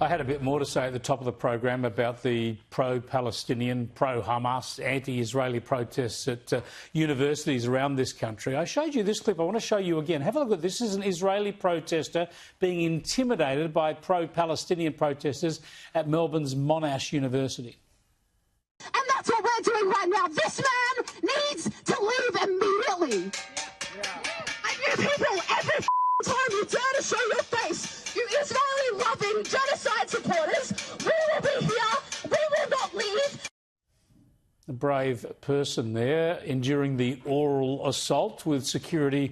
I had a bit more to say at the top of the program about the pro-Palestinian, pro-Hamas, anti-Israeli protests at universities around this country. I showed you this clip. I want to show you again. Have a look at this. This is an Israeli protester being intimidated by pro-Palestinian protesters at Melbourne's Monash University. And that's what we're doing right now. This man needs to leave immediately. And you people, every time you dare to show your face, you Israeli-loving genocide supporters, we will be here, we will not leave. A brave person there enduring the oral assault with security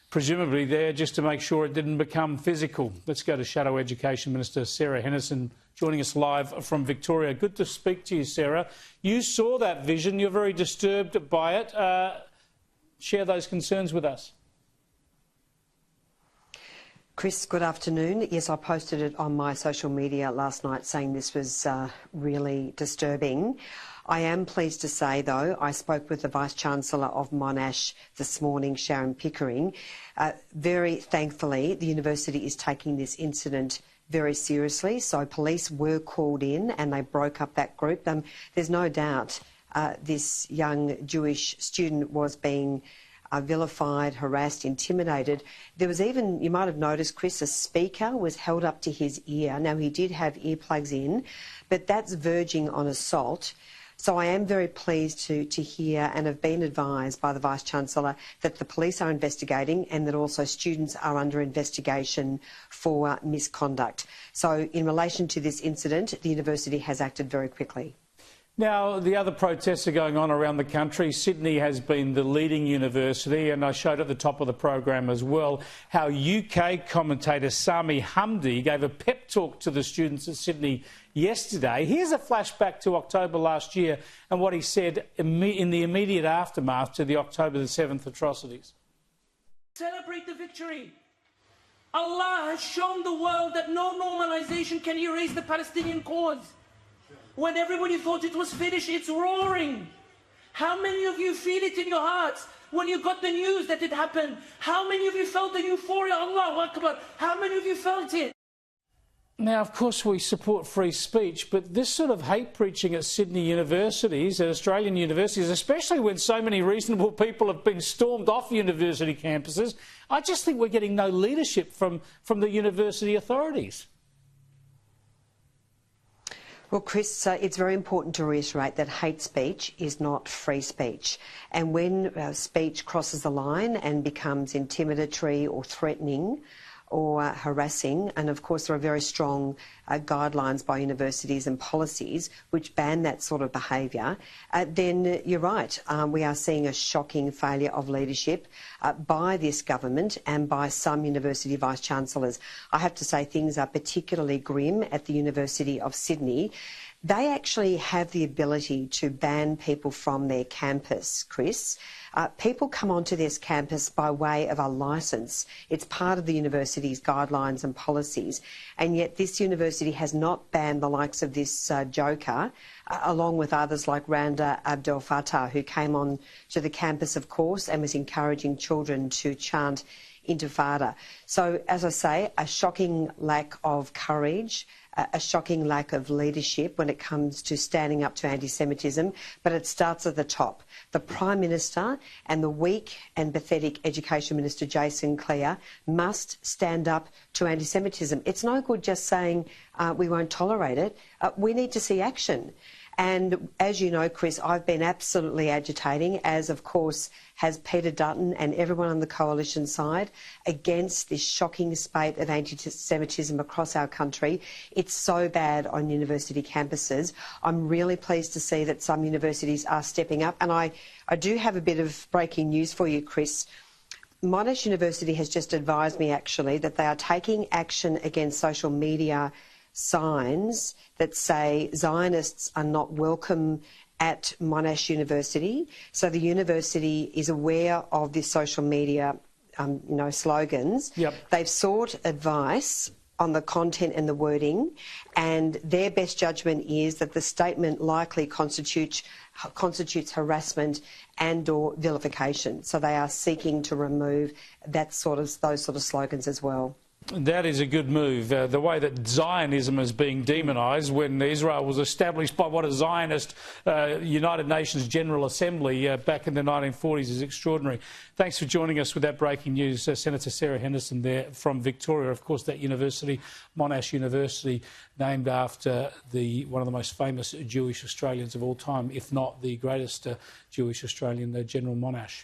presumably there just to make sure it didn't become physical. Let's go to Shadow Education Minister Sarah Henderson joining us live from Victoria. Good to speak to you, Sarah. You saw that vision. You're very disturbed by it. Share those concerns with us. Chris, good afternoon. Yes, I posted it on my social media last night saying this was really disturbing. I am pleased to say, though, I spoke with the Vice-Chancellor of Monash this morning, Sharon Pickering. Very thankfully, the university is taking this incident very seriously. So police were called in and they broke up that group. There's no doubt this young Jewish student was being vilified, harassed, intimidated. There was even, you might have noticed, Chris, a speaker was held up to his ear. Now, he did have earplugs in, but that's verging on assault. So I am very pleased to hear and have been advised by the Vice-Chancellor that the police are investigating and that also students are under investigation for misconduct. So in relation to this incident, the university has acted very quickly. Now, the other protests are going on around the country. Sydney has been the leading university, and I showed at the top of the program as well how UK commentator Sami Hamdi gave a pep talk to the students at Sydney yesterday. Here's a flashback to October last year and what he said in the immediate aftermath to the October the 7th atrocities. Celebrate the victory. Allah has shown the world that no normalisation can erase the Palestinian cause. When everybody thought it was finished, it's roaring. How many of you feel it in your hearts when you got the news that it happened? How many of you felt the euphoria? Allahu Akbar. How many of you felt it? Now, of course, we support free speech, but this sort of hate preaching at Sydney universities, at Australian universities, especially when so many reasonable people have been stormed off university campuses, I just think we're getting no leadership from the university authorities. Well, Chris, it's very important to reiterate that hate speech is not free speech. And when speech crosses the line and becomes intimidatory or threatening or harassing, and of course there are very strong guidelines by universities and policies which ban that sort of behaviour, then you're right. We are seeing a shocking failure of leadership by this government and by some university vice-chancellors. I have to say things are particularly grim at the University of Sydney. They actually have the ability to ban people from their campus, Chris. People come onto this campus by way of a licence. It's part of the university's guidelines and policies, and yet this university has not banned the likes of this joker, along with others like Randa Abdel Fattah, who came on to the campus, of course, and was encouraging children to chant Intifada. So, as I say, a shocking lack of courage, a shocking lack of leadership when it comes to standing up to anti-Semitism, but it starts at the top. The Prime Minister and the weak and pathetic Education Minister Jason Clare must stand up to anti-Semitism. It's no good just saying we won't tolerate it. We need to see action. And as you know, Chris, I've been absolutely agitating, as of course has Peter Dutton and everyone on the coalition side, against this shocking spate of anti-Semitism across our country. It's so bad on university campuses. I'm really pleased to see that some universities are stepping up. And I do have a bit of breaking news for you, Chris. Monash University has just advised me, actually, that they are taking action against social media signs that say Zionists are not welcome at Monash University. So the university is aware of this social media, slogans. Yep. They've sought advice on the content and the wording, and their best judgment is that the statement likely constitutes harassment and/or vilification. So they are seeking to remove those sort of slogans as well. That is a good move. The way that Zionism is being demonised when Israel was established by what a Zionist United Nations General Assembly back in the 1940s is extraordinary. Thanks for joining us with that breaking news. Senator Sarah Henderson there from Victoria. Of course, that university, Monash University, named after one of the most famous Jewish Australians of all time, if not the greatest Jewish Australian, General Monash.